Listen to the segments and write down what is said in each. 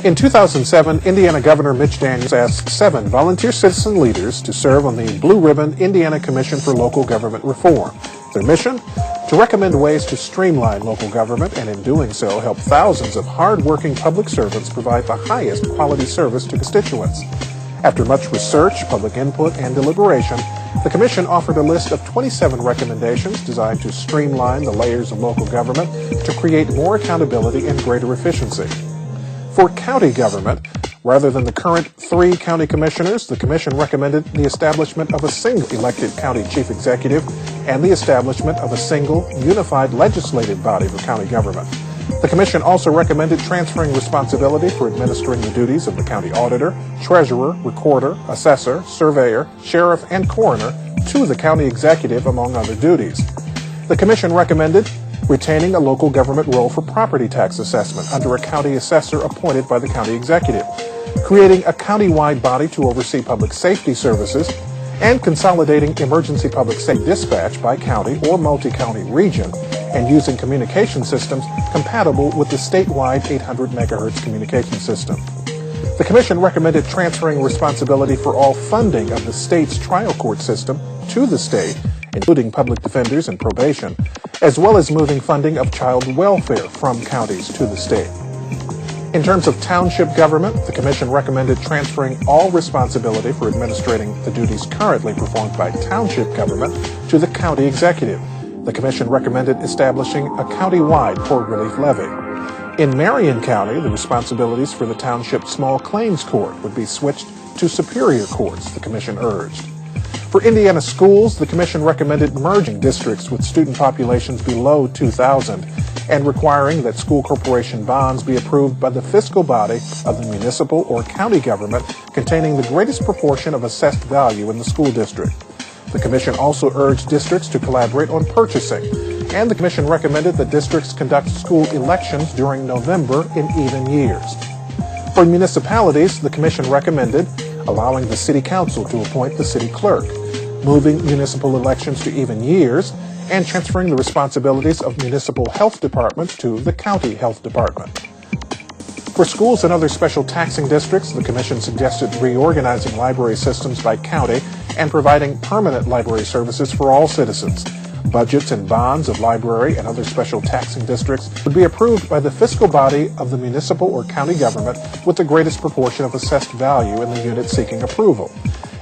In 2007, Indiana Governor Mitch Daniels asked 7 volunteer citizen leaders to serve on the Blue Ribbon Indiana Commission for Local Government Reform. Their mission? To recommend ways to streamline local government and in doing so help thousands of hard-working public servants provide the highest quality service to constituents. After much research, public input, and deliberation, the Commission offered a list of 27 recommendations designed to streamline the layers of local government to create more accountability and greater efficiency. For county government, rather than the current 3 county commissioners, the Commission recommended the establishment of a single elected county chief executive and the establishment of a single unified legislative body for county government. The Commission also recommended transferring responsibility for administering the duties of the county auditor, treasurer, recorder, assessor, surveyor, sheriff, and coroner to the county executive, among other duties. The Commission recommended retaining a local government role for property tax assessment under a county assessor appointed by the county executive, creating a county-wide body to oversee public safety services, and consolidating emergency public safety dispatch by county or multi-county region, and using communication systems compatible with the statewide 800 megahertz communication system. The Commission recommended transferring responsibility for all funding of the state's trial court system to the state, including public defenders and probation, as well as moving funding of child welfare from counties to the state. In terms of township government, the Commission recommended transferring all responsibility for administrating the duties currently performed by township government to the county executive. The Commission recommended establishing a county-wide poor relief levy. In Marion County, the responsibilities for the township small claims court would be switched to superior courts, the Commission urged. For Indiana schools, the Commission recommended merging districts with student populations below 2,000 and requiring that school corporation bonds be approved by the fiscal body of the municipal or county government containing the greatest proportion of assessed value in the school district. The Commission also urged districts to collaborate on purchasing, and the Commission recommended that districts conduct school elections during November in even years. For municipalities, the Commission recommended allowing the City Council to appoint the City Clerk, moving municipal elections to even years, and transferring the responsibilities of municipal health departments to the county health department. For schools and other special taxing districts, the Commission suggested reorganizing library systems by county and providing permanent library services for all citizens. Budgets and bonds of library and other special taxing districts would be approved by the fiscal body of the municipal or county government with the greatest proportion of assessed value in the unit seeking approval.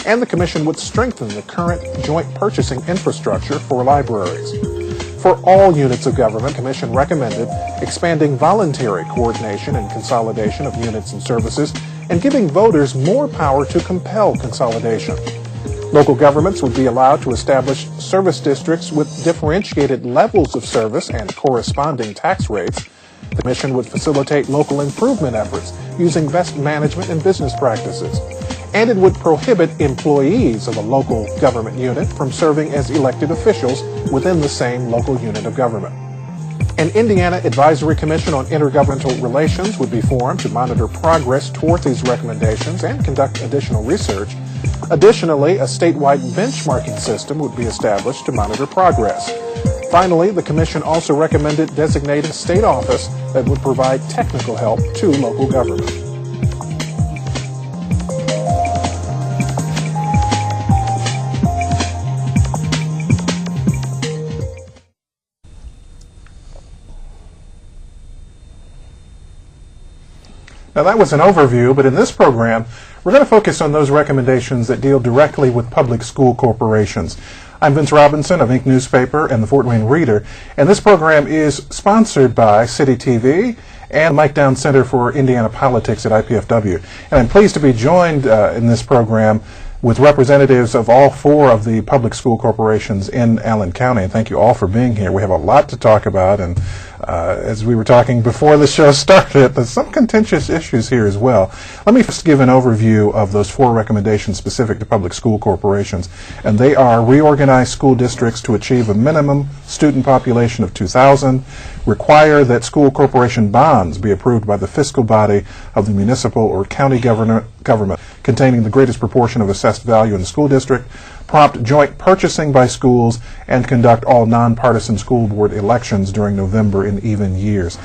And the Commission would strengthen the current joint purchasing infrastructure for libraries. For all units of government, the Commission recommended expanding voluntary coordination and consolidation of units and services and giving voters more power to compel consolidation. Local governments would be allowed to establish service districts with differentiated levels of service and corresponding tax rates. The Commission would facilitate local improvement efforts using best management and business practices. And it would prohibit employees of a local government unit from serving as elected officials within the same local unit of government. An Indiana Advisory Commission on Intergovernmental Relations would be formed to monitor progress toward these recommendations and conduct additional research. Additionally, a statewide benchmarking system would be established to monitor progress. Finally, the Commission also recommended designating a state office that would provide technical help to local government. Now that was an overview, but in this program, we're going to focus on those recommendations that deal directly with public school corporations. I'm Vince Robinson of Inc. Newspaper and the Fort Wayne Reader, and this program is sponsored by City TV and Mike Down Center for Indiana Politics at IPFW. And I'm pleased to be joined in this program with representatives of all 4 of the public school corporations in Allen County. And thank you all for being here. We have a lot to talk about, and as we were talking before the show started, there's some contentious issues here as well. Let me first give an overview of those 4 recommendations specific to public school corporations. And they are: reorganize school districts to achieve a minimum student population of 2,000, require that school corporation bonds be approved by the fiscal body of the municipal or county government containing the greatest proportion of assessed value in the school district, prompt joint purchasing by schools, and conduct all nonpartisan school board elections during November in even years.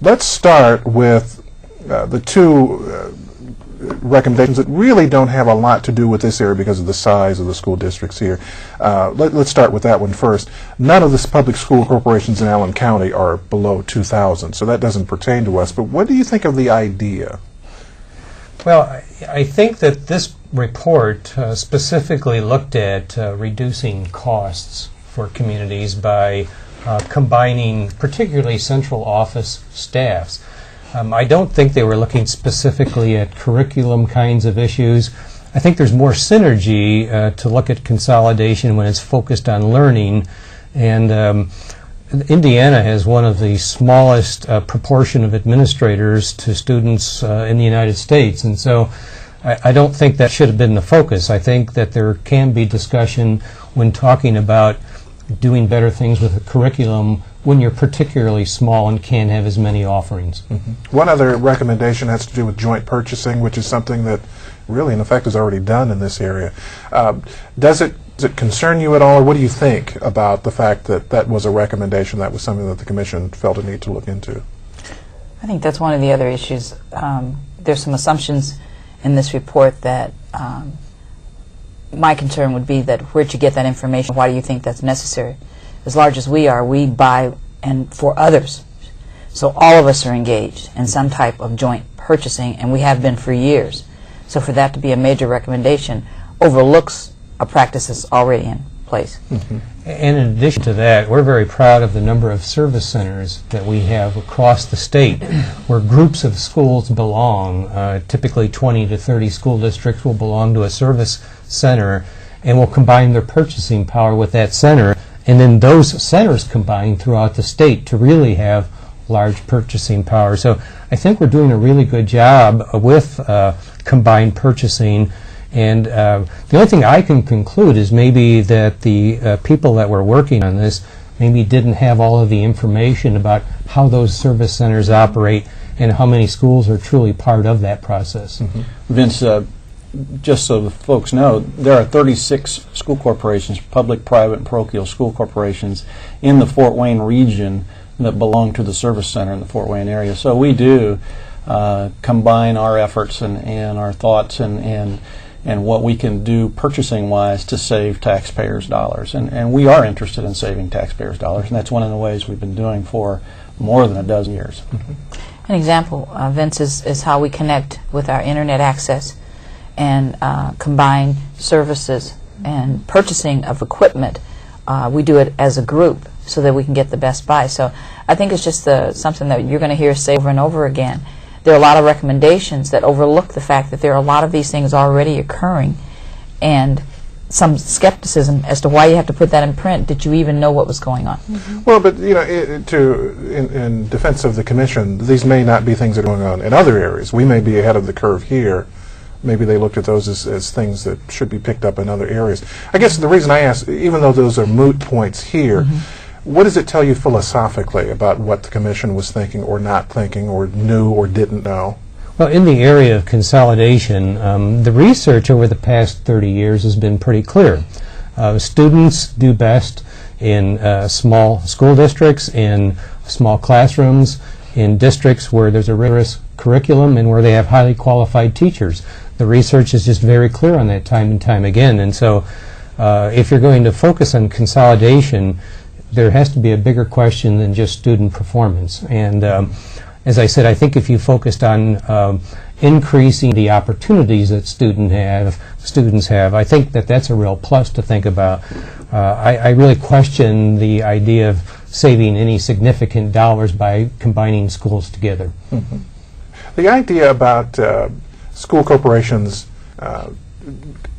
Let's start with the two recommendations that really don't have a lot to do with this area because of the size of the school districts here. Let's start with that one first. None of the public school corporations in Allen County are below 2,000, so that doesn't pertain to us. But what do you think of the idea? Well, I think that this report specifically looked at reducing costs for communities by combining particularly central office staffs. I don't think they were looking specifically at curriculum kinds of issues. I think there's more synergy to look at consolidation when it's focused on learning. And Indiana has one of the smallest proportion of administrators to students in the United States. And so I don't think that should have been the focus. I think that there can be discussion when talking about doing better things with a curriculum when you're particularly small and can't have as many offerings. Mm-hmm. One other recommendation has to do with joint purchasing, which is something that really, in effect, is already done in this area. Does it concern you at all, or what do you think about the fact that that was a recommendation, that was something that the Commission felt a need to look into? I think that's one of the other issues. There's some assumptions in this report that my concern would be that where'd you get that information? Why do you think that's necessary? As large as we are, we buy and for others. So all of us are engaged in some type of joint purchasing, and we have been for years. So for that to be a major recommendation overlooks a practice that's already in place. Mm-hmm. And in addition to that, we're very proud of the number of service centers that we have across the state where groups of schools belong. Typically 20 to 30 school districts will belong to a service center and will combine their purchasing power with that center. And then those centers combine throughout the state to really have large purchasing power. So I think we're doing a really good job with combined purchasing. And the only thing I can conclude is maybe that the people that were working on this maybe didn't have all of the information about how those service centers operate and how many schools are truly part of that process. Mm-hmm. Vince, just so the folks know, there are 36 school corporations, public, private, and parochial school corporations in the Fort Wayne region that belong to the service center in the Fort Wayne area. So we do combine our efforts and our thoughts and what we can do purchasing-wise to save taxpayers' dollars. And we are interested in saving taxpayers' dollars, and that's one of the ways we've been doing for more than a dozen years. An example, Vince, is how we connect with our internet access and combine services and purchasing of equipment. We do it as a group so that we can get the best buy. So I think it's just something that you're going to hear us say over and over again. There are a lot of recommendations that overlook the fact that there are a lot of these things already occurring, and some skepticism as to why you have to put that in print. Did you even know what was going on? Mm-hmm. Well, but you know, in defense of the Commission, these may not be things that are going on in other areas. We may be ahead of the curve here. Maybe they looked at those as things that should be picked up in other areas. I guess the reason I ask, even though those are moot points here, what does it tell you philosophically about what the Commission was thinking or not thinking or knew or didn't know? Well, in the area of consolidation, the research over the past 30 years has been pretty clear. Students do best in small school districts, in small classrooms, in districts where there's a rigorous curriculum and where they have highly qualified teachers. The research is just very clear on that time and time again. And so if you're going to focus on consolidation, there has to be a bigger question than just student performance. And as I said, I think if you focused on increasing the opportunities that students have, I think that that's a real plus to think about. I really question the idea of saving any significant dollars by combining schools together. Mm-hmm. The idea about school corporations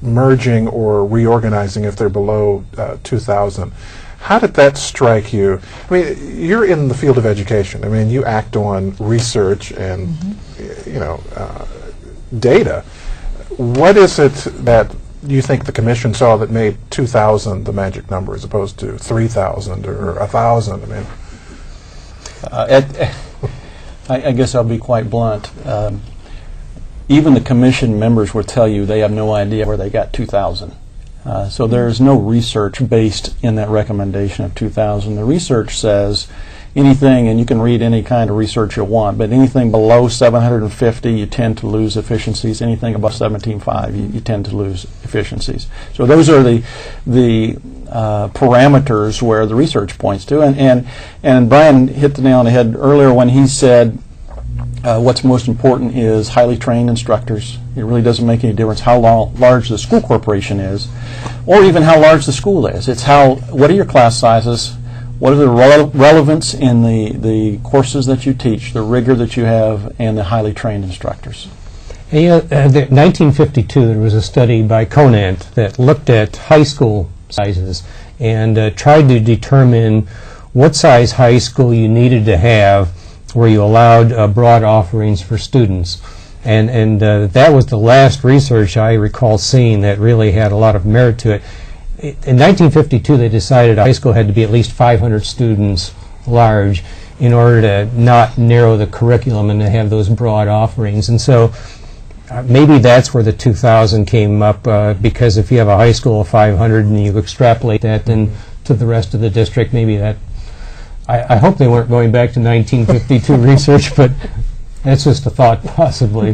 merging or reorganizing if they're below 2,000, how did that strike you? I mean, you're in the field of education. I mean, you act on research and you know, data. What is it that you think the Commission saw that made 2,000 the magic number as opposed to 3,000 or 1,000? I mean, I guess I'll be quite blunt. Even the Commission members will tell you they have no idea where they got 2,000. So there's no research based in that recommendation of 2,000. The research says anything, and you can read any kind of research you want, but anything below 750, you tend to lose efficiencies. Anything above 17.5, you tend to lose efficiencies. So those are the parameters where the research points to. And Brian hit the nail on the head earlier when he said what's most important is highly trained instructors. It really doesn't make any difference how large the school corporation is, or even how large the school is. It's what are your class sizes, what are the relevance in the courses that you teach, the rigor that you have, and the highly trained instructors. In 1952, there was a study by Conant that looked at high school sizes and tried to determine what size high school you needed to have where you allowed broad offerings for students. And that was the last research I recall seeing that really had a lot of merit to it. In 1952, they decided a high school had to be at least 500 students large in order to not narrow the curriculum and to have those broad offerings. And so maybe that's where the 2,000 came up, because if you have a high school of 500 and you extrapolate that then to the rest of the district, maybe that, I hope they weren't going back to 1952 research, but that's just a thought, possibly.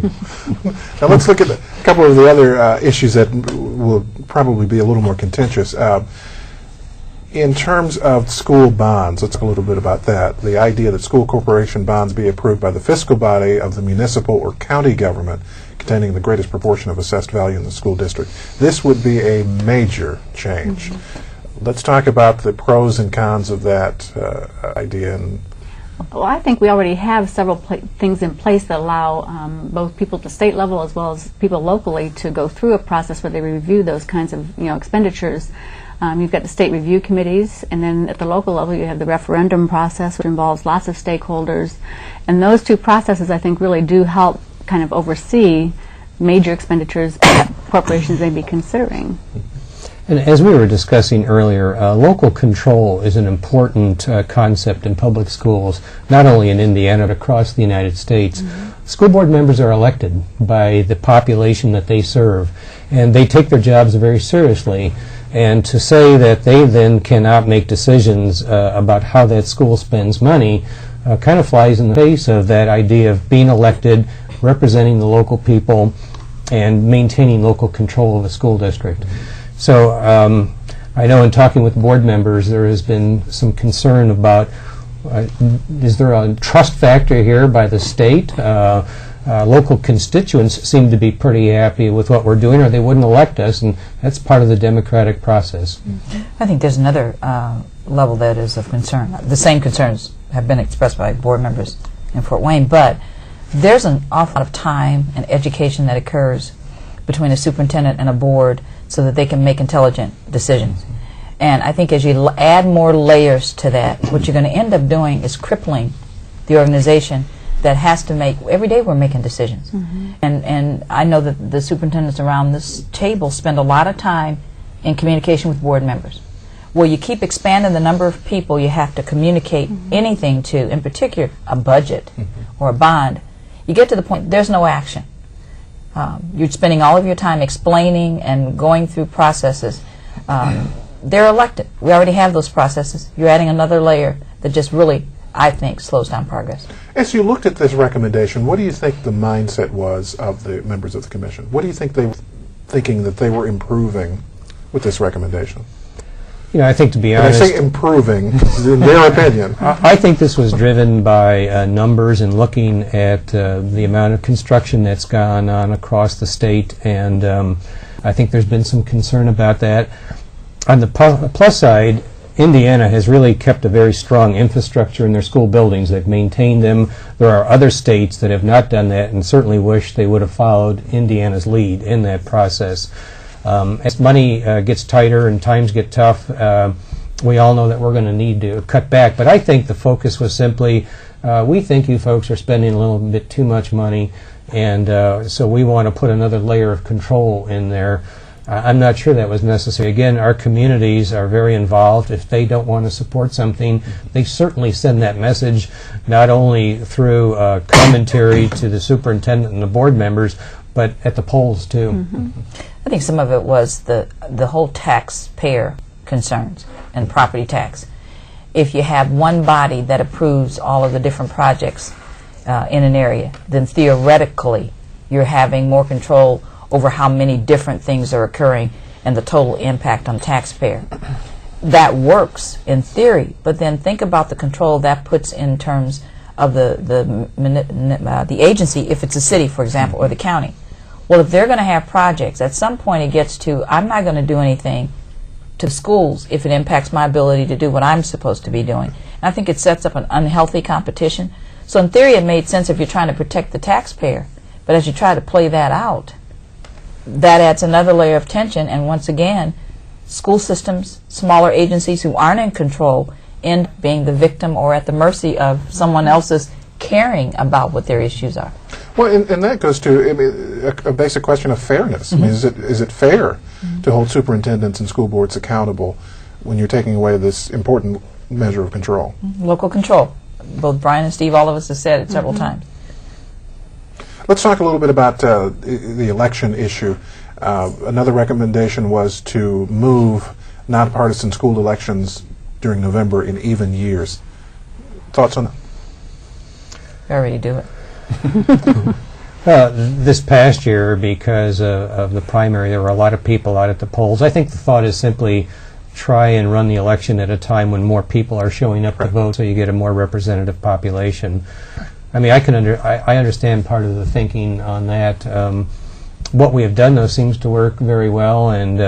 Now let's look at a couple of the other issues that will probably be a little more contentious. In terms of school bonds, let's talk a little bit about that. The idea that school corporation bonds be approved by the fiscal body of the municipal or county government containing the greatest proportion of assessed value in the school district. This would be a major change. Let's talk about the pros and cons of that idea. Well, I think we already have several things in place that allow both people at the state level as well as people locally to go through a process where they review those kinds of expenditures. You've got the state review committees, and then at the local level you have the referendum process, which involves lots of stakeholders. And those two processes, I think, really do help kind of oversee major expenditures that corporations may be considering. And as we were discussing earlier, local control is an important concept in public schools, not only in Indiana, but across the United States. School board members are elected by the population that they serve, and they take their jobs very seriously. And to say that they then cannot make decisions about how that school spends money kind of flies in the face of that idea of being elected, representing the local people, and maintaining local control of a school district. So I know in talking with board members there has been some concern about is there a trust factor here by the state? Local constituents seem to be pretty happy with what we're doing, or they wouldn't elect us, and that's part of the democratic process. I think there's another level that is of concern. The same concerns have been expressed by board members in Fort Wayne, but there's an awful lot of time and education that occurs between a superintendent and a board so that they can make intelligent decisions. And I think as you add more layers to that, what you're going to end up doing is crippling the organization that has to make, every day we're making decisions. And I know that the superintendents around this table spend a lot of time in communication with board members. Well, you keep expanding the number of people you have to communicate anything to, in particular a budget or a bond. You get to the point there's no action. You're spending all of your time explaining and going through processes. They're elected. We already have those processes. You're adding another layer that just really, I think, slows down progress. As you looked at this recommendation, what do you think the mindset was of the members of the commission? What do you think they were thinking that they were improving with this recommendation? You know, I think, to be honest, I say improving, in their opinion. I think this was driven by numbers and looking at the amount of construction that's gone on across the state, and I think there's been some concern about that. On the plus side, Indiana has really kept a very strong infrastructure in their school buildings. They've maintained them. There are other states that have not done that and certainly wish they would have followed Indiana's lead in that process. As money gets tighter and times get tough, we all know that we're going to need to cut back. But I think the focus was simply, we think you folks are spending a little bit too much money, and so we want to put another layer of control in there. I'm not sure that was necessary. Again, our communities are very involved. If they don't want to support something, they certainly send that message, not only through commentary to the superintendent and the board members, but at the polls, too. I think some of it was the whole taxpayer concerns and property tax. If you have one body that approves all of the different projects in an area, then theoretically you're having more control over how many different things are occurring and the total impact on the taxpayer. That works in theory, but then think about the control that puts in terms of the agency, if it's a city, for example, or the county. Well, if they're going to have projects, at some point it gets to, I'm not going to do anything to schools if it impacts my ability to do what I'm supposed to be doing. And I think it sets up an unhealthy competition. So in theory it made sense if you're trying to protect the taxpayer, but as you try to play that out, that adds another layer of tension, and once again, school systems, smaller agencies who aren't in control, end being the victim or at the mercy of someone else's caring about what their issues are. Well, and that goes to a basic question of fairness. I mean, is it fair to hold superintendents and school boards accountable when you're taking away this important measure of control? Local control. Both Brian and Steve, all of us have said it several times. Let's talk a little bit about the election issue. Another recommendation was to move nonpartisan school elections during November in even years. Thoughts on that? I already do it. This past year, because of the primary, there were a lot of people out at the polls. I think the thought is simply try and run the election at a time when more people are showing up to vote, so you get a more representative population. I mean, I understand part of the thinking on that. What we have done, though, seems to work very well, and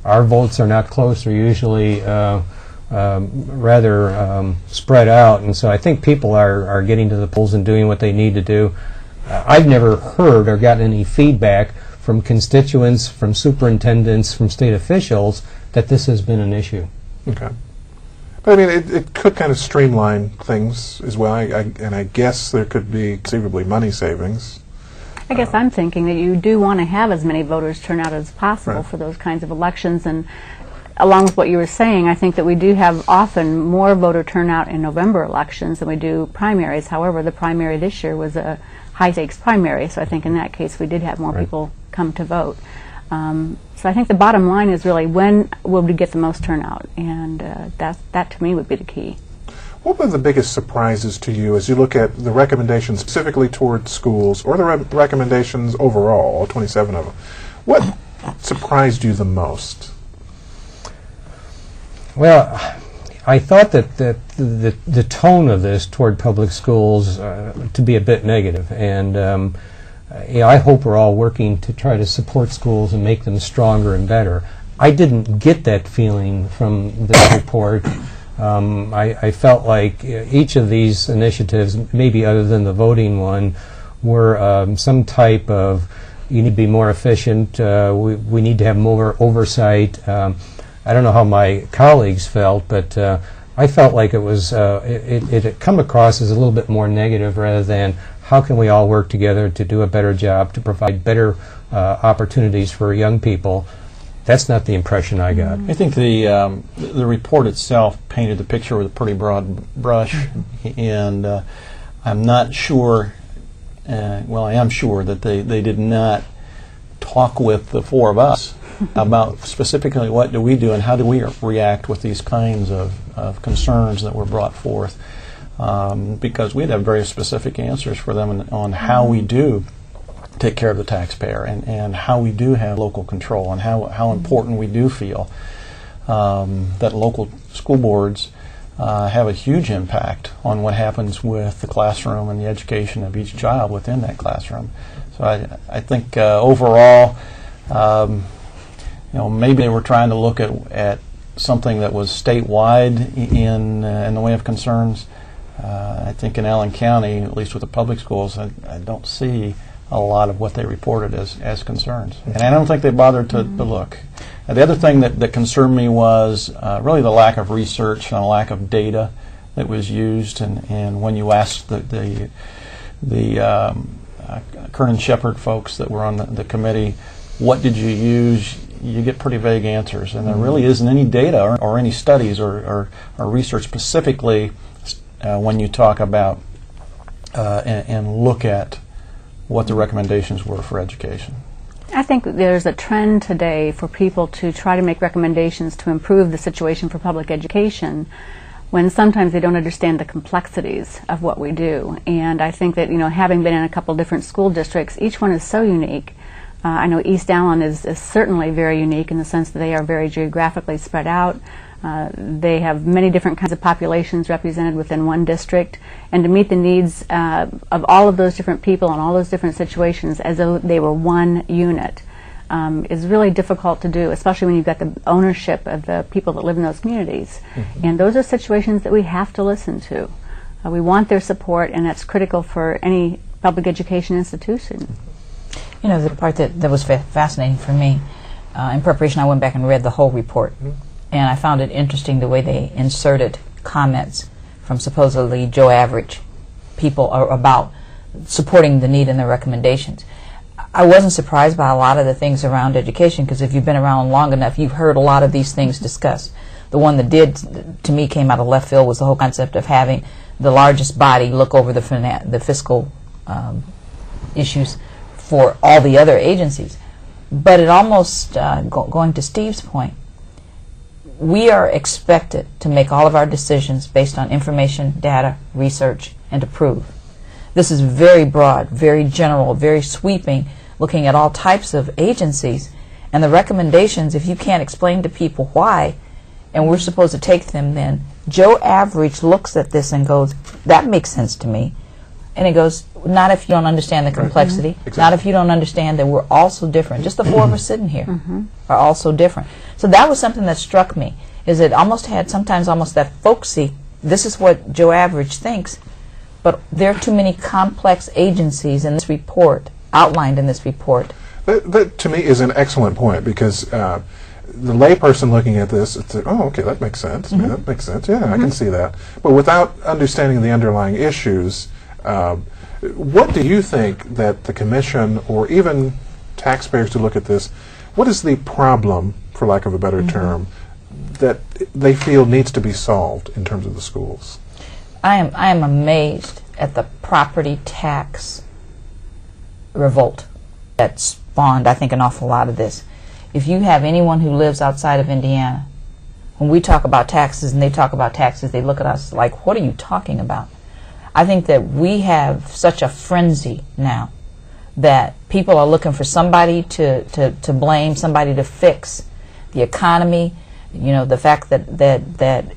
our votes are not close. They're usually rather spread out, and so I think people are getting to the polls and doing what they need to do. I've never heard or gotten any feedback from constituents, from superintendents, from state officials that this has been an issue. Okay. But I mean, it could kind of streamline things as well, and I guess there could be conceivably money savings. I guess I'm thinking that you do want to have as many voters turn out as possible Right. for those kinds of elections, and along with what you were saying, I think that we do have often more voter turnout in November elections than we do primaries. However, the primary this year was a high-stakes primary, so I think in that case we did have more people come to vote. So I think the bottom line is really when will we get the most turnout, and that to me would be the key. What were the biggest surprises to you as you look at the recommendations specifically towards schools, or the recommendations overall, all 27 of them? What surprised you the most? Well, I thought that the tone of this toward public schools to be a bit negative, and I hope we're all working to try to support schools and make them stronger and better. I didn't get that feeling from this report. I felt like each of these initiatives, maybe other than the voting one, were some type of, you need to be more efficient, we need to have more oversight. I don't know how my colleagues felt, but I felt like it was it had come across as a little bit more negative rather than how can we all work together to do a better job, to provide better opportunities for young people. That's not the impression I got. I think the report itself painted the picture with a pretty broad brush, and I'm not sure, well, I am sure that they did not talk with the four of us about specifically what do we do and how do we react with these kinds of concerns that were brought forth, because we'd have very specific answers for them on how we do take care of the taxpayer and how we do have local control and how important we do feel that local school boards have a huge impact on what happens with the classroom and the education of each child within that classroom. So I think overall, maybe they were trying to look at something that was statewide in the way of concerns. I think in Allen County, at least with the public schools, I don't see a lot of what they reported as concerns. And I don't think they bothered to look. And the other thing that concerned me was really the lack of research and a lack of data that was used. And when you asked the Kernan Shepherd folks that were on the committee, what did you use, you get pretty vague answers. And there really isn't any data or any studies or research specifically when you talk about and look at what the recommendations were for education. I think there's a trend today for people to try to make recommendations to improve the situation for public education when sometimes they don't understand the complexities of what we do. And I think that, having been in a couple different school districts, each one is so unique. I know East Allen is certainly very unique in the sense that they are very geographically spread out. They have many different kinds of populations represented within one district, and to meet the needs of all of those different people and all those different situations as though they were one unit is really difficult to do, especially when you've got the ownership of the people that live in those communities. And those are situations that we have to listen to. We want their support, and that's critical for any public education institution. The part that was fascinating for me, in preparation, I went back and read the whole report. And I found it interesting the way they inserted comments from supposedly Joe Average people about supporting the need and the recommendations. I wasn't surprised by a lot of the things around education, because if you've been around long enough, you've heard a lot of these things discussed. The one that did, to me, came out of left field was the whole concept of having the largest body look over the fiscal issues for all the other agencies. But it almost, going to Steve's point, we are expected to make all of our decisions based on information, data, research, and to prove. This is very broad, very general, very sweeping, looking at all types of agencies. And the recommendations, if you can't explain to people why, and we're supposed to take them, then Joe Average looks at this and goes, that makes sense to me. And it goes, not if you don't understand the complexity, Exactly. not if you don't understand that we're all so different. Just the four of us sitting here are all so different. So that was something that struck me, is it almost had sometimes almost that folksy, this is what Joe Average thinks, but there are too many complex agencies in this report, outlined in this report. That to me is an excellent point, because the layperson looking at this, it's like, oh, okay, that makes sense. Yeah, that makes sense. Yeah, I can see that. But without understanding the underlying issues, what do you think that the commission, or even taxpayers who look at this, what is the problem, for lack of a better term, that they feel needs to be solved in terms of the schools? I am amazed at the property tax revolt that spawned, I think, an awful lot of this. If you have anyone who lives outside of Indiana, when we talk about taxes and they talk about taxes, they look at us like, what are you talking about? I think that we have such a frenzy now that people are looking for somebody to blame, somebody to fix the economy. The fact that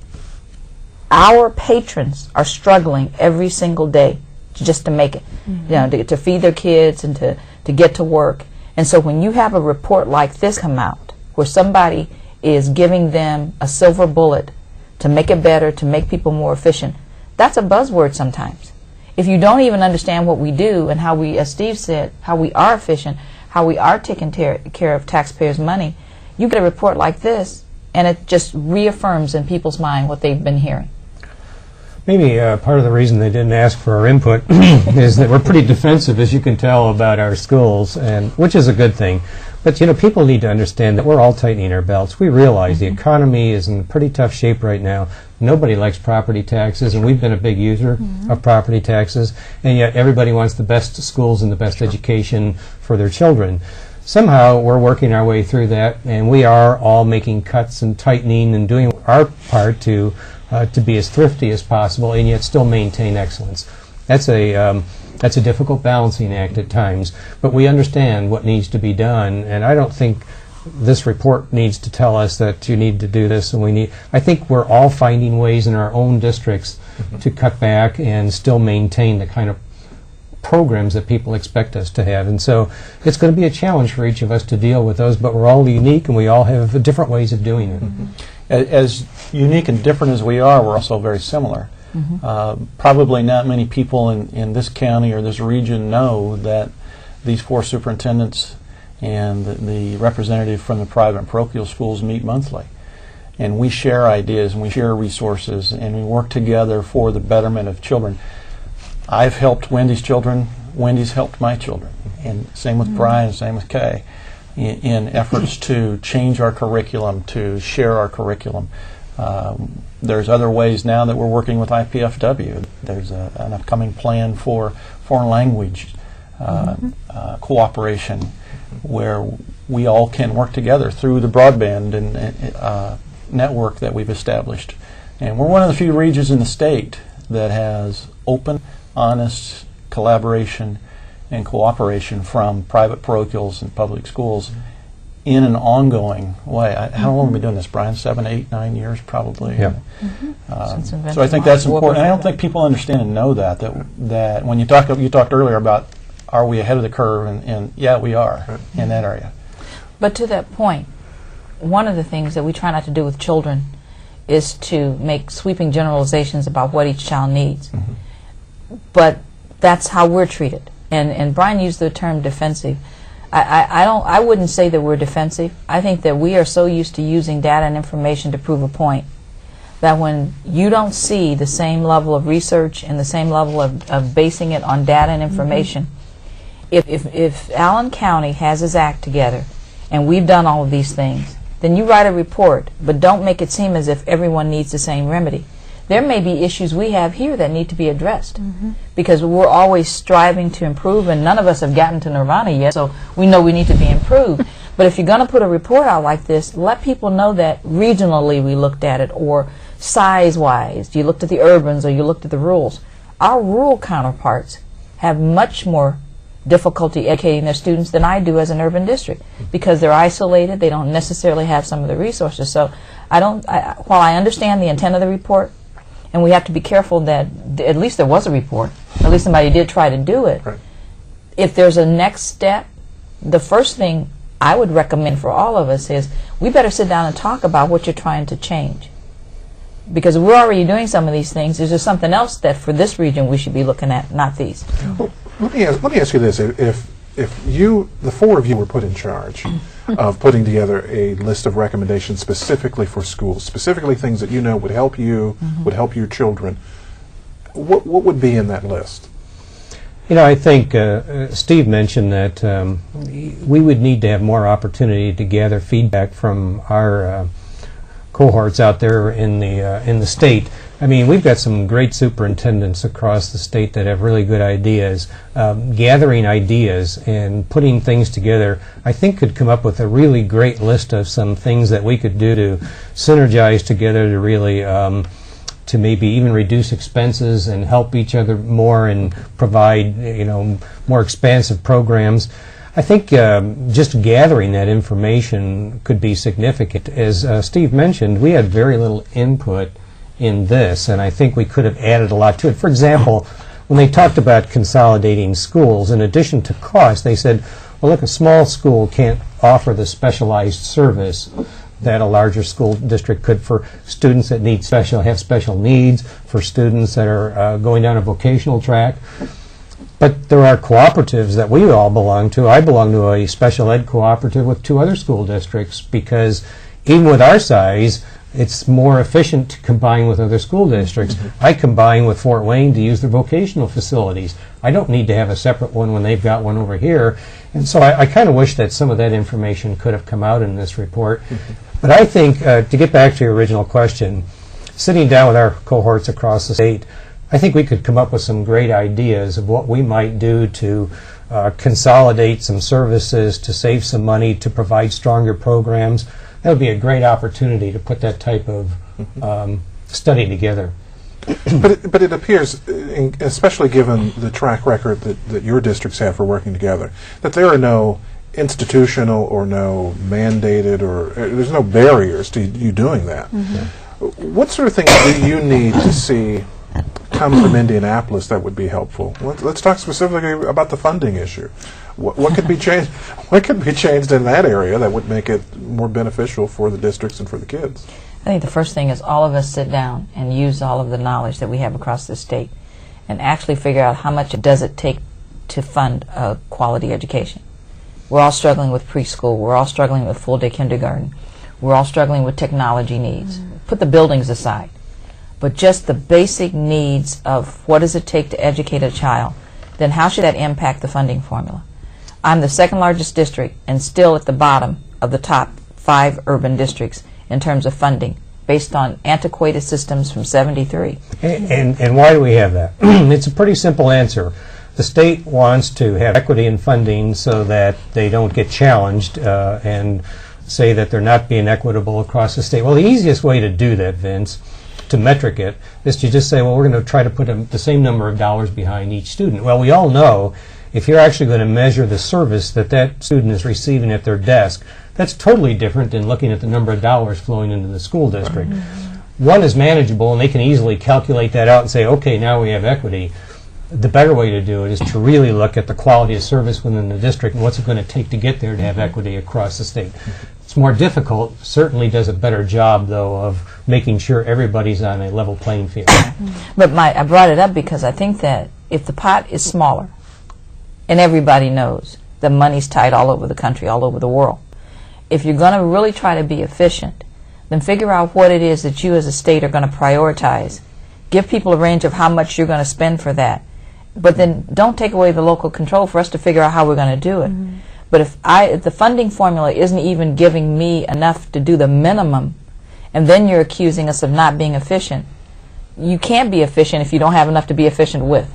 our patrons are struggling every single day just to make it, to feed their kids and to get to work. And so when you have a report like this come out, where somebody is giving them a silver bullet to make it better, to make people more efficient, that's a buzzword sometimes. If you don't even understand what we do and how we, as Steve said, how we are efficient, how we are taking care of taxpayers' money, you get a report like this, and it just reaffirms in people's mind what they've been hearing. Maybe part of the reason they didn't ask for our input is that we're pretty defensive, as you can tell, about our schools, and which is a good thing. But people need to understand that we're all tightening our belts. We realize the economy is in pretty tough shape right now. Nobody likes property taxes, and we've been a big user of property taxes, and yet everybody wants the best schools and the best education for their children. Somehow we're working our way through that, and we are all making cuts and tightening and doing our part to be as thrifty as possible and yet still maintain excellence. That's a difficult balancing act at times, but we understand what needs to be done, and I don't think this report needs to tell us that you need to do this and I think we're all finding ways in our own districts to cut back and still maintain the kind of programs that people expect us to have. And so it's going to be a challenge for each of us to deal with those, but we're all unique and we all have different ways of doing it. As unique and different as we are, we're also very similar. Probably not many people in this county or this region know that these four superintendents and the representative from the private and parochial schools meet monthly. And we share ideas and we share resources and we work together for the betterment of children. I've helped Wendy's children, Wendy's helped my children, and same with Brian, same with Kay, in efforts to change our curriculum, to share our curriculum. There's other ways now that we're working with IPFW. There's an upcoming plan for foreign language cooperation, where we all can work together through the broadband and network that we've established. And we're one of the few regions in the state that has open, honest collaboration and cooperation from private parochials and public schools in an ongoing way. How long have we been doing this, Brian? 7, 8, 9 years probably? Yeah. So I think that's important. And I don't think people understand and know that when you talked earlier about are we ahead of the curve, and yeah, we are in that area. But to that point, one of the things that we try not to do with children is to make sweeping generalizations about what each child needs. But that's how we're treated. And Brian used the term defensive. I wouldn't say that we're defensive. I think that we are so used to using data and information to prove a point that when you don't see the same level of research and the same level of basing it on data and information, if Allen County has his act together and we've done all of these things, then you write a report, but don't make it seem as if everyone needs the same remedy. There may be issues we have here that need to be addressed because we're always striving to improve, and none of us have gotten to nirvana yet, so we know we need to be improved. But if you're going to put a report out like this, let people know that regionally we looked at it, or size-wise. You looked at the urbans or you looked at the rurals. Our rural counterparts have much more difficulty educating their students than I do as an urban district because they're isolated. They don't necessarily have some of the resources. So while I understand the intent of the report, and we have to be careful that at least there was a report, at least somebody did try to do it. Right. If there's a next step, the first thing I would recommend for all of us is we better sit down and talk about what you're trying to change. Because we're already doing some of these things. Is there something else that for this region we should be looking at, not these? Well, let me ask you this. If you, the four of you, were put in charge of putting together a list of recommendations specifically for schools, specifically things that you know would help you, would help your children, what would be in that list? You know, I think Steve mentioned that we would need to have more opportunity to gather feedback from our cohorts out there in the state. I mean, we've got some great superintendents across the state that have really good ideas. Gathering ideas and putting things together, I think, could come up with a really great list of some things that we could do to synergize together to really to maybe even reduce expenses and help each other more and provide, you know, more expansive programs. I think just gathering that information could be significant. As Steve mentioned, we had very little input in this, and I think we could have added a lot to it. For example, when they talked about consolidating schools, in addition to cost, they said, well, look, a small school can't offer the specialized service that a larger school district could for students that have special needs, for students that are going down a vocational track. But there are cooperatives that we all belong to. I belong to a special ed cooperative with 2 other school districts because even with our size, it's more efficient to combine with other school districts. I combine with Fort Wayne to use their vocational facilities. I don't need to have a separate one when they've got one over here. And so I kind of wish that some of that information could have come out in this report. But I think, to get back to your original question, sitting down with our cohorts across the state, I think we could come up with some great ideas of what we might do to consolidate some services, to save some money, to provide stronger programs. That would be a great opportunity to put that type of study together. But it appears, especially given the track record that your districts have for working together, that there are no institutional or no mandated or there's no barriers to you doing that. What sort of things do you need to see come from Indianapolis that would be helpful? Let's talk specifically about the funding issue. What could be changed? What could be changed in that area that would make it more beneficial for the districts and for the kids? I think the first thing is all of us sit down and use all of the knowledge that we have across the state and actually figure out how much does it take to fund a quality education. We're all struggling with preschool. We're all struggling with full-day kindergarten. We're all struggling with technology needs. Put the buildings aside. But just the basic needs of what does it take to educate a child, then how should that impact the funding formula? I'm the second largest district and still at the bottom of the top 5 urban districts in terms of funding based on antiquated systems from '73. And why do we have that? It's a pretty simple answer. the state wants to have equity in funding so that they don't get challenged and say that they're not being equitable across the state. Well, the easiest way to do that, Vince, to metric it, is to just say, well, we're going to try to put the same number of dollars behind each student. Well, we all know if you're actually going to measure the service that that student is receiving at their desk, that's totally different than looking at the number of dollars flowing into the school district. One is manageable, and they can easily calculate that out and say, okay, now we have equity. The better way to do it is to really look at the quality of service within the district and what's it going to take to get there to have equity across the state. It's more difficult, certainly does a better job, though, of making sure everybody's on a level playing field. But I brought it up because I think that if the pot is smaller, and everybody knows the money's tight all over the country, all over the world, if you're going to really try to be efficient, then figure out what it is that you as a state are going to prioritize. Give people a range of how much you're going to spend for that. But then don't take away the local control for us to figure out how we're going to do it. But if the funding formula isn't even giving me enough to do the minimum, and then you're accusing us of not being efficient, you can't be efficient if you don't have enough to be efficient with.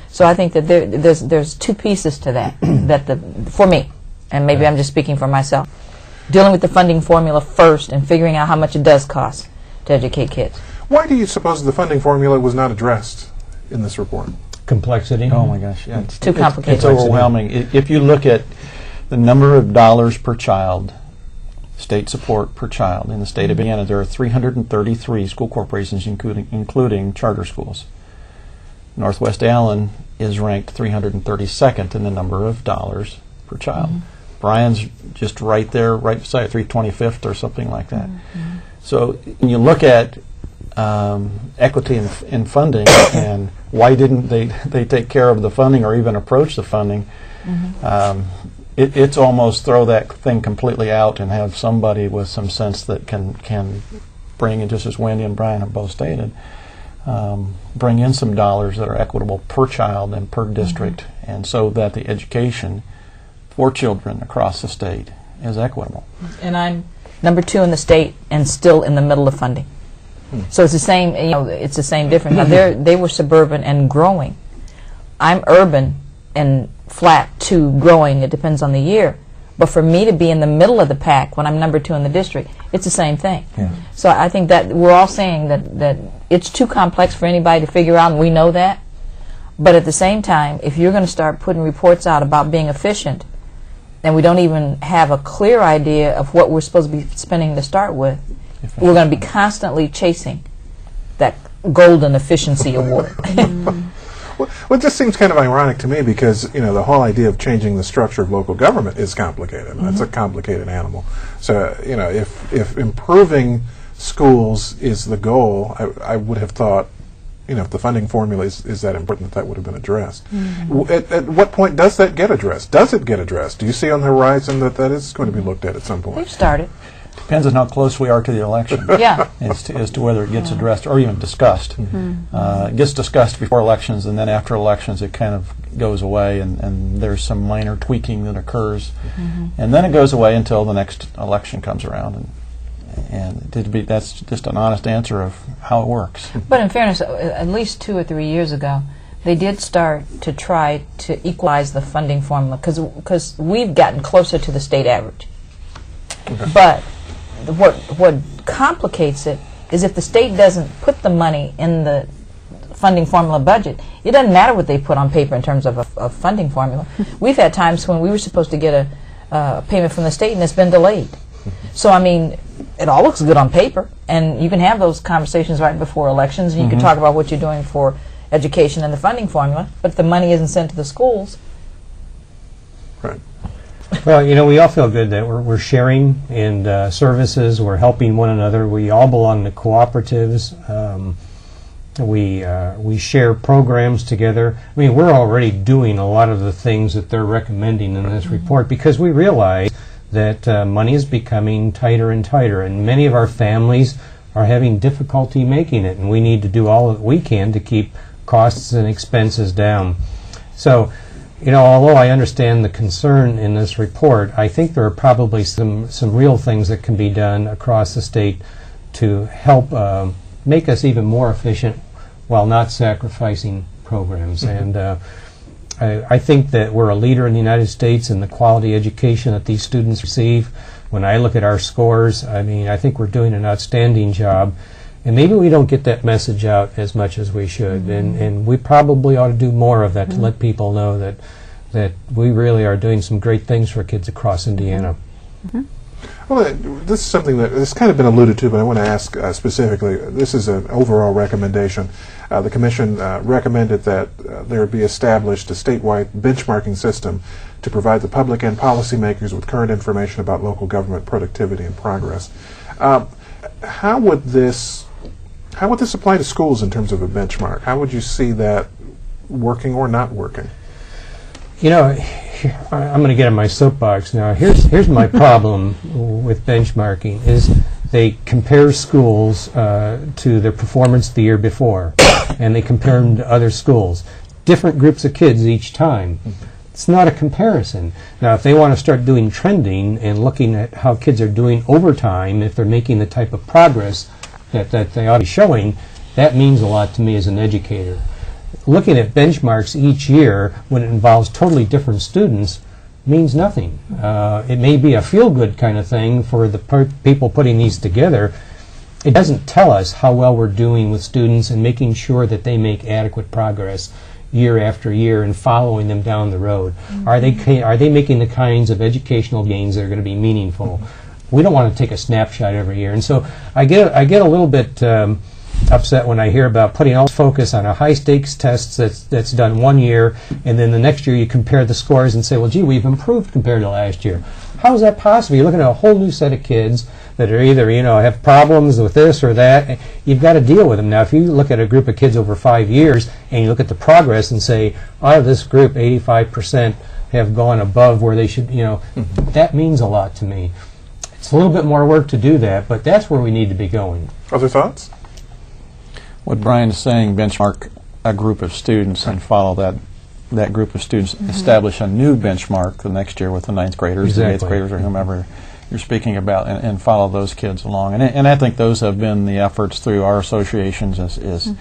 So I think that there's two pieces to that, for me, and maybe I'm just speaking for myself, dealing with the funding formula first and figuring out how much it does cost to educate kids. Why do you suppose the funding formula was not addressed in this report? Complexity. Oh my gosh, yeah. It's too complicated. It's overwhelming. If you look at the number of dollars per child, state support per child in the state of Indiana, there are 333 school corporations, including charter schools. Northwest Allen is ranked 332nd in the number of dollars per child. Bryan's just right there, right beside 325th or something like that. So when you look at equity in funding and why didn't they take care of the funding or even approach the funding, it's almost throw that thing completely out and have somebody with some sense that can bring in, just as Wendy and Bryan have both stated, bring in some dollars that are equitable per child and per district, and so that the education for children across the state is equitable. And I'm number 2 in the state and still in the middle of funding. So it's the same, it's the same difference. Now they were suburban and growing. I'm urban and flat to growing. It depends on the year. But for me to be in the middle of the pack when I'm number 2 in the district, it's the same thing. So I think that we're all saying that it's too complex for anybody to figure out, and we know that. But at the same time, if you're going to start putting reports out about being efficient, and we don't even have a clear idea of what we're supposed to be spending to start with, we're going to be constantly chasing that golden efficiency award. Well, it just seems kind of ironic to me because, the whole idea of changing the structure of local government is complicated. It's a complicated animal. So, if improving schools is the goal, I would have thought, if the funding formula is that important, that would have been addressed. At what point does that get addressed? Does it get addressed? Do you see on the horizon that is going to be looked at some point? We've started. Depends on how close we are to the election. As to whether it gets addressed or even discussed. It gets discussed before elections, and then after elections it kind of goes away, and there's some minor tweaking that occurs, and then it goes away until the next election comes around. And that's just an honest answer of how it works. But in fairness, at least 2 or 3 years ago, they did start to try to equalize the funding formula because we've gotten closer to the state average. But what complicates it is if the state doesn't put the money in the funding formula budget, it doesn't matter what they put on paper in terms of a funding formula. We've had times when we were supposed to get a payment from the state and it's been delayed. So, it all looks good on paper, and you can have those conversations right before elections, and you can talk about what you're doing for education and the funding formula, but if the money isn't sent to the schools... Right. Well, we all feel good that we're sharing in services, we're helping one another, we all belong to cooperatives, we share programs together. We're already doing a lot of the things that they're recommending in this report because we realize that money is becoming tighter and tighter, and many of our families are having difficulty making it, and we need to do all that we can to keep costs and expenses down. So, although I understand the concern in this report, I think there are probably some real things that can be done across the state to help make us even more efficient while not sacrificing programs. And I think that we're a leader in the United States in the quality education that these students receive. When I look at our scores, I mean, I think we're doing an outstanding job. And maybe we don't get that message out as much as we should. And we probably ought to do more of that to let people know that we really are doing some great things for kids across Indiana. Well, this is something that has kind of been alluded to, but I want to ask specifically. This is an overall recommendation. The Commission recommended that there be established a statewide benchmarking system to provide the public and policymakers with current information about local government productivity and progress. How would this apply to schools in terms of a benchmark? How would you see that working or not working? You know, I'm going to get on my soapbox now. Here's my problem with benchmarking is they compare schools to their performance the year before, and they compare them to other schools. Different groups of kids each time. It's not a comparison. Now, if they want to start doing trending and looking at how kids are doing over time, if they're making the type of progress that they ought to be showing, that means a lot to me as an educator. Looking at benchmarks each year when it involves totally different students means nothing. It may be a feel-good kind of thing for the people putting these together. It doesn't tell us how well we're doing with students and making sure that they make adequate progress year after year and following them down the road. Are they making the kinds of educational gains that are going to be meaningful? We don't want to take a snapshot every year. And so I get a little bit upset when I hear about putting all focus on a high-stakes test that's done one year, and then the next year you compare the scores and say, well, gee, we've improved compared to last year. How is that possible? You're looking at a whole new set of kids that are either, have problems with this or that. You've got to deal with them. Now, if you look at a group of kids over 5 years and you look at the progress and say, out of this group, 85% have gone above where they should, that means a lot to me. It's a little bit more work to do that, but that's where we need to be going. Other thoughts? What Brian is saying, benchmark a group of students and follow that group of students, establish a new benchmark the next year with the 9th graders, the 8th graders, or whomever you're speaking about, and follow those kids along. And I think those have been the efforts through our associations is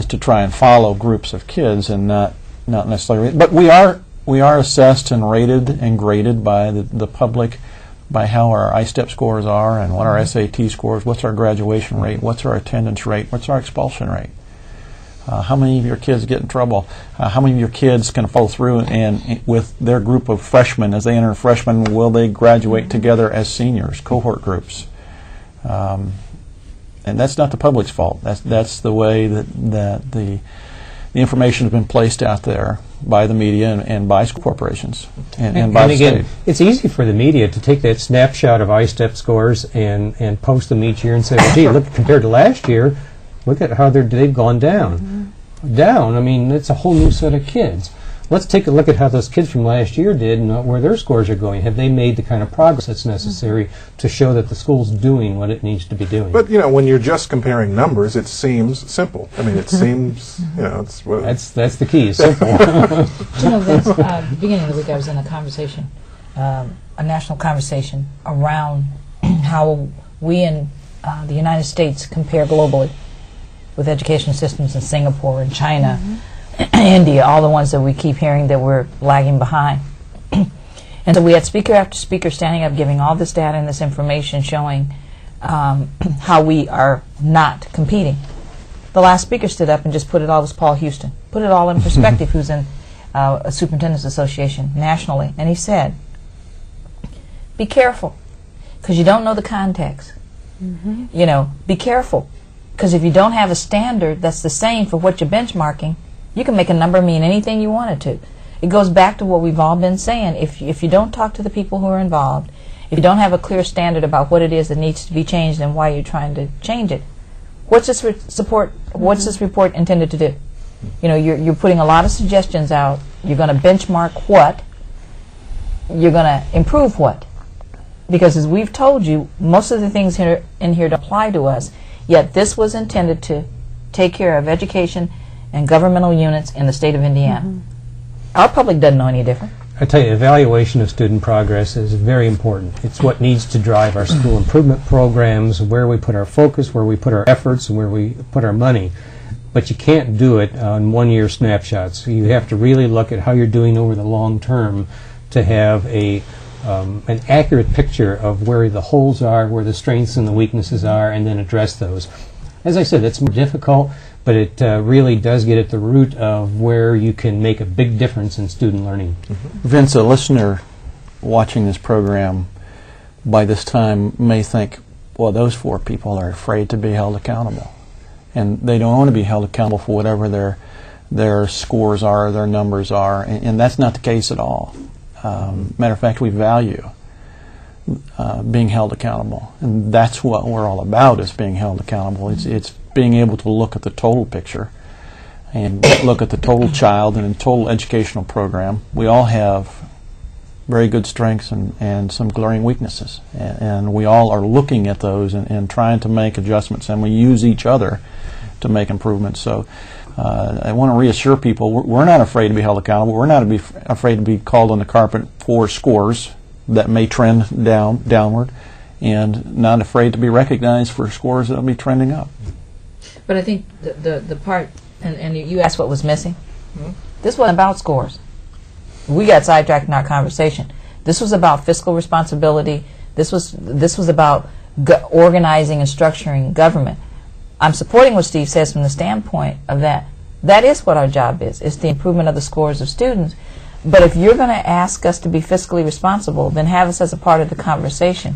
to try and follow groups of kids and not necessarily. But we are assessed and rated and graded by the public by how our I-STEP scores are and what our SAT scores, what's our graduation rate, what's our attendance rate, what's our expulsion rate. How many of your kids get in trouble? How many of your kids can follow through and with their group of freshmen, as they enter freshmen, will they graduate together as seniors, cohort groups? And that's not the public's fault. That's the way that the information has been placed out there by the media and by school corporations and by the state. It's easy for the media to take that snapshot of I-STEP scores and post them each year and say, well, gee, look, compared to last year, look at how they've gone down. Down, I mean, it's a whole new set of kids. Let's take a look at how those kids from last year did and where their scores are going. Have they made the kind of progress that's necessary to show that the school's doing what it needs to be doing? But, when you're just comparing numbers, it seems simple. I mean, it seems, it's... That's the key, simple. Vince, at the beginning of the week I was in a conversation, a national conversation around how we in the United States compare globally with education systems in Singapore and China, India, all the ones that we keep hearing that we're lagging behind. And so we had speaker after speaker standing up giving all this data and this information showing how we are not competing. The last speaker stood up and just put it all, was Paul Houston, put it all in perspective, who's in a Superintendent's Association nationally, and he said, be careful, because you don't know the context. Be careful, because if you don't have a standard that's the same for what you're benchmarking, you can make a number mean anything you want it to. It goes back to what we've all been saying. If you don't talk to the people who are involved, if you don't have a clear standard about what it is that needs to be changed and why you're trying to change it, what's this report intended to do? You're putting a lot of suggestions out. You're going to benchmark what? You're going to improve what? Because as we've told you, most of the things in here don't apply to us, yet this was intended to take care of education and governmental units in the state of Indiana. Our public doesn't know any different. I tell you, evaluation of student progress is very important. It's what needs to drive our school improvement programs, where we put our focus, where we put our efforts, and where we put our money. but you can't do it on one-year snapshots. So you have to really look at how you're doing over the long term to have an accurate picture of where the holes are, where the strengths and the weaknesses are, and then address those. As I said, it's more difficult, but it really does get at the root of where you can make a big difference in student learning. Vince, a listener watching this program by this time may think, well, those 4 people are afraid to be held accountable. And they don't want to be held accountable for whatever their scores are, their numbers are, and that's not the case at all. Matter of fact, we value being held accountable, and that's what we're all about, is being held accountable. It's being able to look at the total picture and look at the total child and the total educational program. We all have very good strengths and some glaring weaknesses, and we all are looking at those and trying to make adjustments, and we use each other to make improvements. So I want to reassure people, we're not afraid to be held accountable. We're not afraid to be called on the carpet for scores that may trend downward, and not afraid to be recognized for scores that will be trending up. But I think the part, and you asked what was missing. This wasn't about scores. We got sidetracked in our conversation. This was about fiscal responsibility. This was about organizing and structuring government. I'm supporting what Steve says from the standpoint of that is what our job is. It's the improvement of the scores of students. But if you're going to ask us to be fiscally responsible, then have us as a part of the conversation.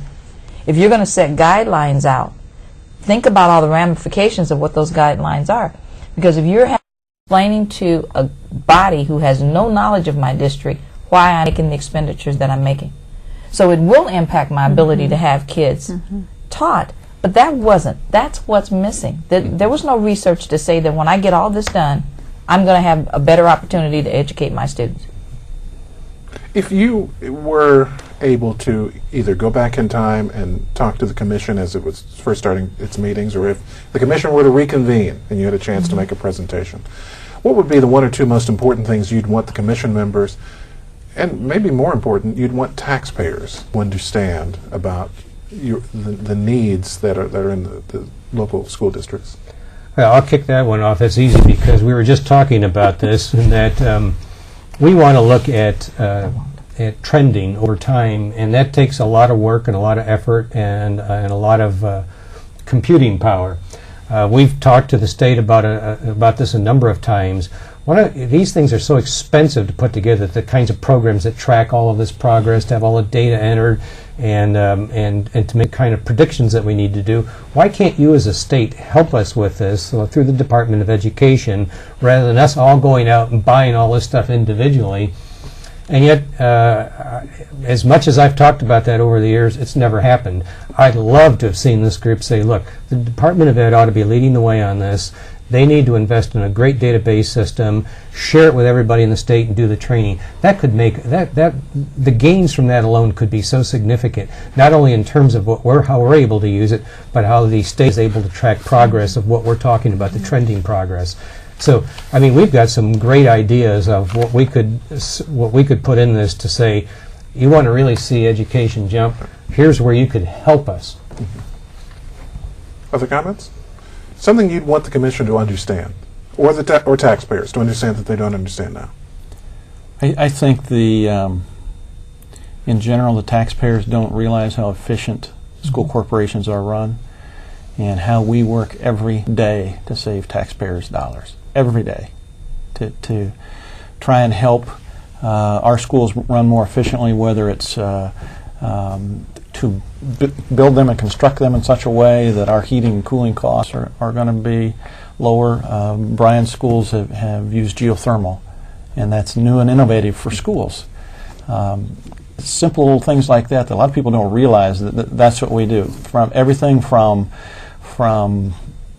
If you're going to set guidelines out, think about all the ramifications of what those guidelines are. Because if you're explaining to a body who has no knowledge of my district why I'm making the expenditures that I'm making. So it will impact my ability to have kids taught. But that's what's missing. There was no research to say that when I get all this done, I'm going to have a better opportunity to educate my students. If you were able to either go back in time and talk to the commission as it was first starting its meetings, or if the commission were to reconvene and you had a chance to make a presentation, what would be the 1 or 2 most important things you'd want the commission members, and maybe more important, you'd want taxpayers to understand about the needs that are in the local school districts? Well, I'll kick that one off. That's easy because we were just talking about this, and that we want to look at trending over time, and that takes a lot of work and a lot of effort and a lot of computing power. We've talked to the state about this a number of times. These things are so expensive to put together, the kinds of programs that track all of this progress, to have all the data entered, and to make kind of predictions that we need to do. Why can't you as a state help us with this through the Department of Education, rather than us all going out and buying all this stuff individually? And yet, as much as I've talked about that over the years, it's never happened. I'd love to have seen this group say, look, the Department of Ed ought to be leading the way on this. They need to invest in a great database system, share it with everybody in the state, and do the training. That could make the gains from that alone could be so significant, not only in terms of how we're able to use it, but how the state is able to track progress of what we're talking about, the trending progress. So, I mean, we've got some great ideas of what we could put in this to say, you want to really see education jump, here's where you could help us. Other comments? Something you'd want the commission to understand, or or taxpayers to understand that they don't understand now? I think in general, the taxpayers don't realize how efficient school corporations are run and how we work every day to save taxpayers' dollars, every day, to try and help our schools run more efficiently, whether it's to build them and construct them in such a way that our heating and cooling costs are going to be lower. Brian's schools have used geothermal, and that's new and innovative for schools. Simple little things like that a lot of people don't realize that's what we do. From everything from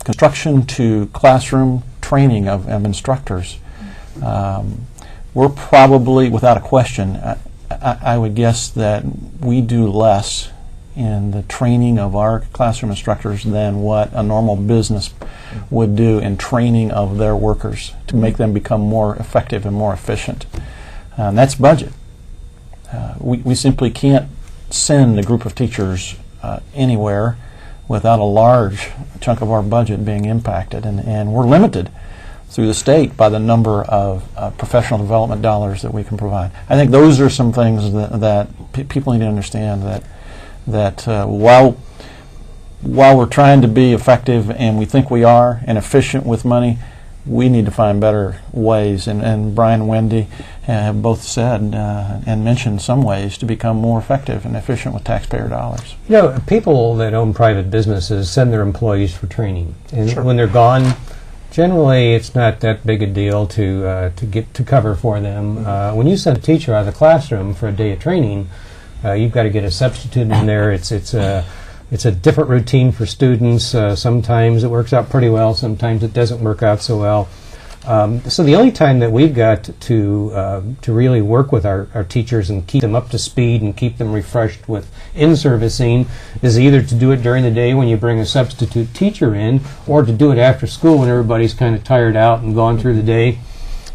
construction to classroom training of instructors. We're probably, without a question, I would guess that we do less in the training of our classroom instructors than what a normal business would do in training of their workers to make them become more effective and more efficient. And that's budget. We simply can't send a group of teachers anywhere without a large chunk of our budget being impacted. And we're limited through the state by the number of professional development dollars that we can provide. I think those are some things that people need to understand, that while we're trying to be effective, and we think we are, and efficient with money, we need to find better ways. And Brian and Wendy have both said and mentioned some ways to become more effective and efficient with taxpayer dollars. You know, people that own private businesses send their employees for training, and Sure. when they're gone, generally it's not that big a deal to get to cover for them. When you send a teacher out of the classroom for a day of training, you've got to get a substitute in there. It's a different routine for students. Sometimes it works out pretty well. Sometimes it doesn't work out so well. So the only time that we've got to really work with our teachers and keep them up to speed and keep them refreshed with in-servicing is either to do it during the day when you bring a substitute teacher in, or to do it after school when everybody's kind of tired out and gone through the day.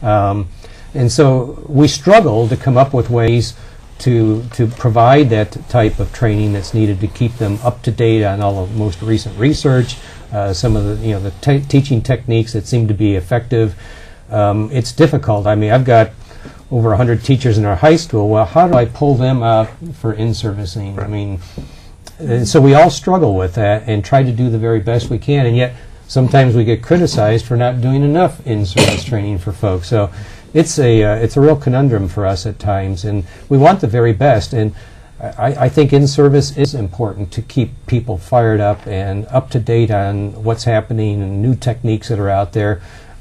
And so we struggle to come up with ways to provide that type of training that's needed to keep them up to date on all the most recent research, some of the teaching techniques that seem to be effective. It's difficult. I mean, I've got over 100 teachers in our high school. Well, how do I pull them out for in-servicing? I mean, and so we all struggle with that and try to do the very best we can, and yet sometimes we get criticized for not doing enough in-service training for folks. So it's a real conundrum for us at times, and we want the very best. And I think in-service is important to keep people fired up and up to date on what's happening and new techniques that are out there.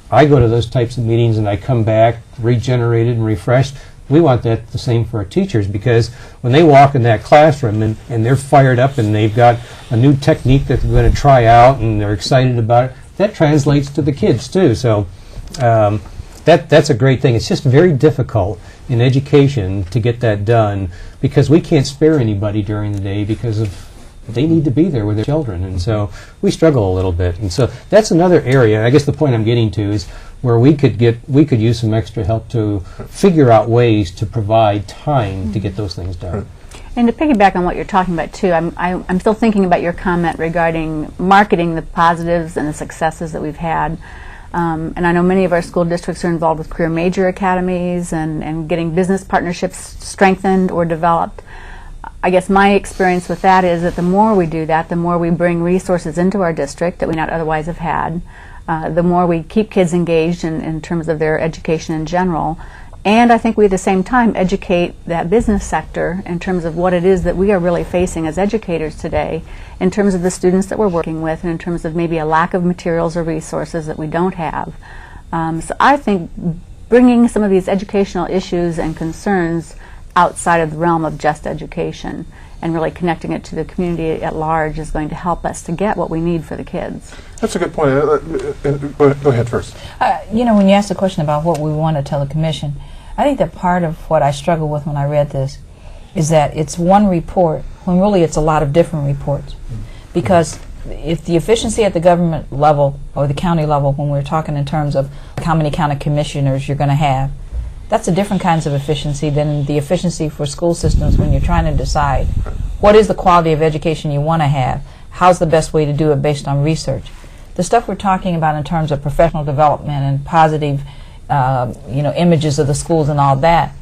I go to those types of meetings and I come back regenerated and refreshed. We want that the same for our teachers, because when they walk in that classroom and they're fired up and they've got a new technique that they're going to try out and they're excited about it, that translates to the kids too. So that's a great thing. It's just very difficult in education to get that done, because we can't spare anybody during the day because of they need to be there with their children, and so we struggle a little bit. And so that's another area. I guess the point I'm getting to is where we could use some extra help to figure out ways to provide time to get those things done. And to piggyback on what you're talking about too, I'm still thinking about your comment regarding marketing the positives and the successes that we've had. And I know many of our school districts are involved with career major academies and getting business partnerships strengthened or developed. I guess my experience with that is that the more we do that, the more we bring resources into our district that we not otherwise have had, the more we keep kids engaged in terms of their education in general. And I think we at the same time educate that business sector in terms of what it is that we are really facing as educators today, in terms of the students that we're working with, and in terms of maybe a lack of materials or resources that we don't have. So I think bringing some of these educational issues and concerns outside of the realm of just education and really connecting it to the community at large is going to help us to get what we need for the kids. That's a good point. Go ahead first. You know, when you asked the question about what we want to tell the commission, I think that part of what I struggled with when I read this is that it's one report when really it's a lot of different reports. Because if the efficiency at the government level or the county level, when we're talking in terms of how many county commissioners you're going to have, that's a different kinds of efficiency than the efficiency for school systems when you're trying to decide what is the quality of education you want to have, how's the best way to do it based on research. The stuff we're talking about in terms of professional development and positive images of the schools and all that,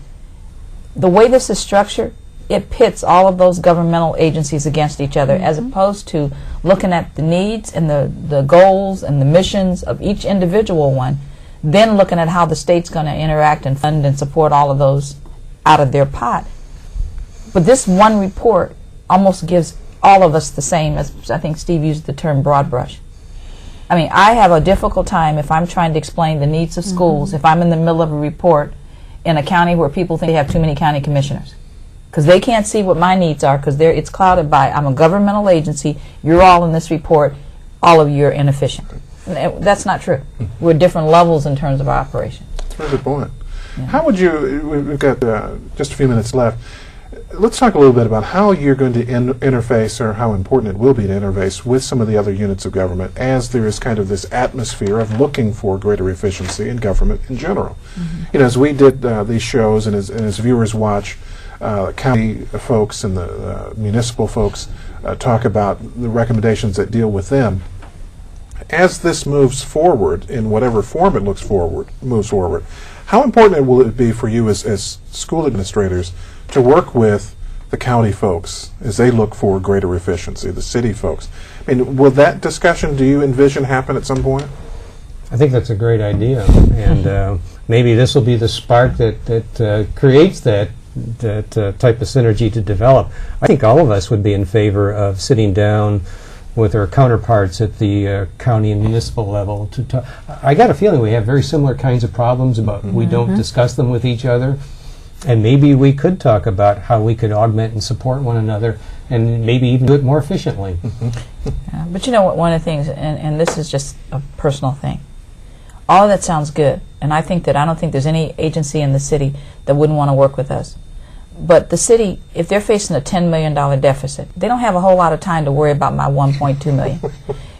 the way this is structured, it pits all of those governmental agencies against each other, as opposed to looking at the needs and the goals and the missions of each individual one, then looking at how the state's going to interact and fund and support all of those out of their pot. But this one report almost gives all of us the same, as I think Steve used the term broad brush. I mean, I have a difficult time if I'm trying to explain the needs of schools, if I'm in the middle of a report in a county where people think they have too many county commissioners. Because they can't see what my needs are, because it's clouded by, I'm a governmental agency, you're all in this report, all of you are inefficient. That's not true. We're at different levels in terms of our operation. That's a very good point. Yeah. How would you, we've got just a few minutes left, let's talk a little bit about how you're going to interface, or how important it will be to interface with some of the other units of government, as there is kind of this atmosphere of looking for greater efficiency in government in general. You know, as we did these shows, and as viewers watch, county folks and the municipal folks talk about the recommendations that deal with them. As this moves forward, in whatever form it moves forward, how important will it be for you as school administrators to work with the county folks as they look for greater efficiency, the city folks? I mean, will that discussion, do you envision, happen at some point? I think that's a great idea, and maybe this will be the spark that creates that type of synergy to develop. I think all of us would be in favor of sitting down with our counterparts at the county and municipal level to talk. I got a feeling we have very similar kinds of problems, but we don't discuss them with each other. And maybe we could talk about how we could augment and support one another, and maybe even do it more efficiently. But you know what, one of the things, and this is just a personal thing, all of that sounds good, and I don't think there's any agency in the city that wouldn't want to work with us. But the city, if they're facing a $10 million deficit, they don't have a whole lot of time to worry about my $1.2 million.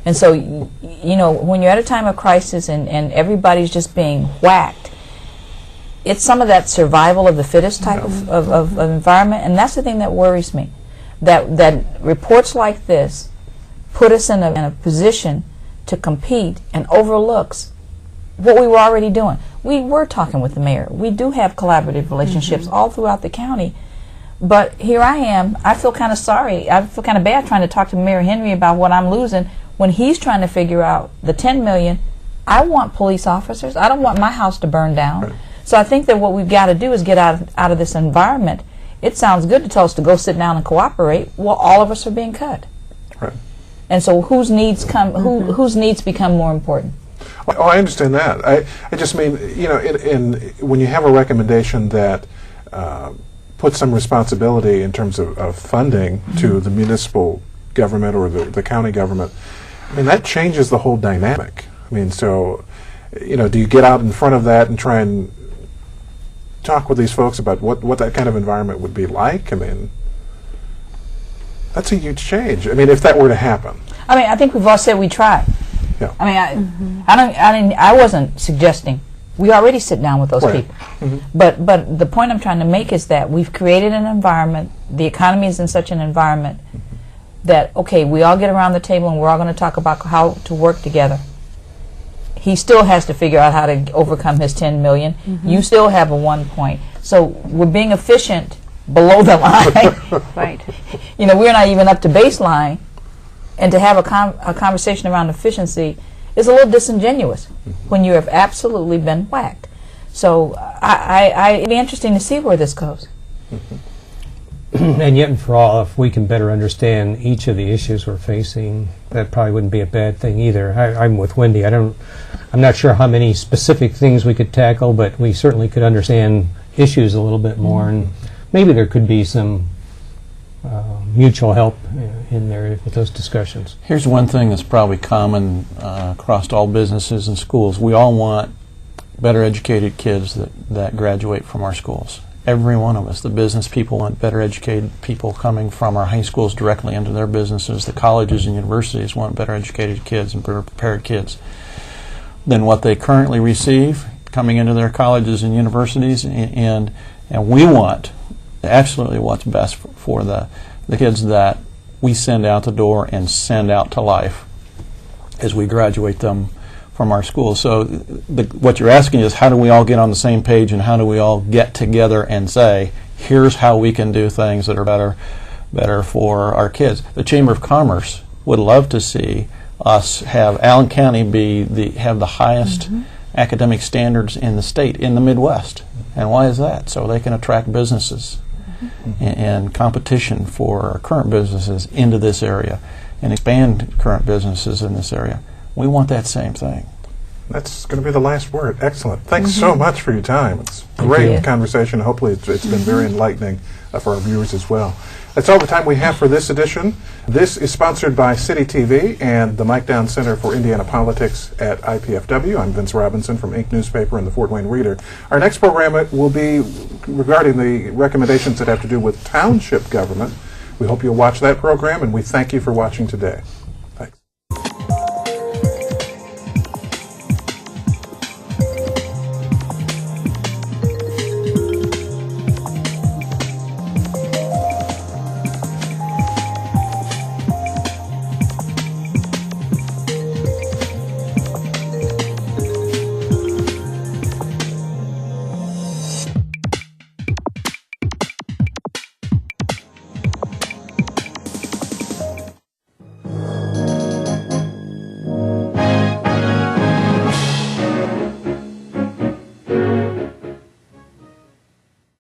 And so, you know, when you're at a time of crisis and everybody's just being whacked, it's some of that survival of the fittest type of environment, and that's the thing that worries me. That reports like this put us in a position to compete and overlooks what we were already doing. We were talking with the mayor. We do have collaborative relationships all throughout the county. But here I am. I feel kind of sorry. I feel kind of bad trying to talk to Mayor Henry about what I'm losing when he's trying to figure out the $10 million. I want police officers. I don't want my house to burn down. Right. So I think that what we've got to do is get out of this environment. It sounds good to tell us to go sit down and cooperate. Well, all of us are being cut. Right. And so whose needs become more important? Oh, I understand that. I just mean, you know, when you have a recommendation that puts some responsibility in terms of funding to the municipal government or the county government, I mean, that changes the whole dynamic. I mean, so, you know, do you get out in front of that and try and talk with these folks about what that kind of environment would be like? I mean, that's a huge change. I mean, if that were to happen. I mean, I think we've all said we tried. Yeah. I mean, I wasn't suggesting. We already sit down with those people. But the point I'm trying to make is that we've created an environment. The economy is in such an environment that, okay, we all get around the table and we're all going to talk about how to work together. He still has to figure out how to overcome his $10 million. You still have a 1 point. So we're being efficient below the line. Right. You know, we're not even up to baseline. And to have a conversation around efficiency is a little disingenuous when you have absolutely been whacked. So it'd be interesting to see where this goes. And yet and for all, if we can better understand each of the issues we're facing, that probably wouldn't be a bad thing either. I'm with Wendy. I'm not sure how many specific things we could tackle, but we certainly could understand issues a little bit more, and maybe there could be some mutual help in there with those discussions. Here's one thing that's probably common across all businesses and schools. We all want better educated kids that graduate from our schools. Every one of us. The business people want better educated people coming from our high schools directly into their businesses. The colleges and universities want better educated kids and better prepared kids than what they currently receive coming into their colleges and universities. And we want absolutely what's best for the kids that we send out the door and send out to life as we graduate them from our schools. So what you're asking is, how do we all get on the same page, and how do we all get together and say, here's how we can do things that are better for our kids. The Chamber of Commerce would love to see us have Allen County have the highest academic standards in the state, in the Midwest. And why is that? So they can attract businesses and competition for our current businesses into this area and expand current businesses in this area. We want that same thing. That's going to be the last word. Excellent. Thanks so much for your time. It's a great conversation. Hopefully it's been very enlightening for our viewers as well. That's all the time we have for this edition. This is sponsored by City TV and the Mike Down Center for Indiana Politics at IPFW. I'm Vince Robinson from Inc. Newspaper and the Fort Wayne Reader. Our next program will be regarding the recommendations that have to do with township government. We hope you'll watch that program, and we thank you for watching today.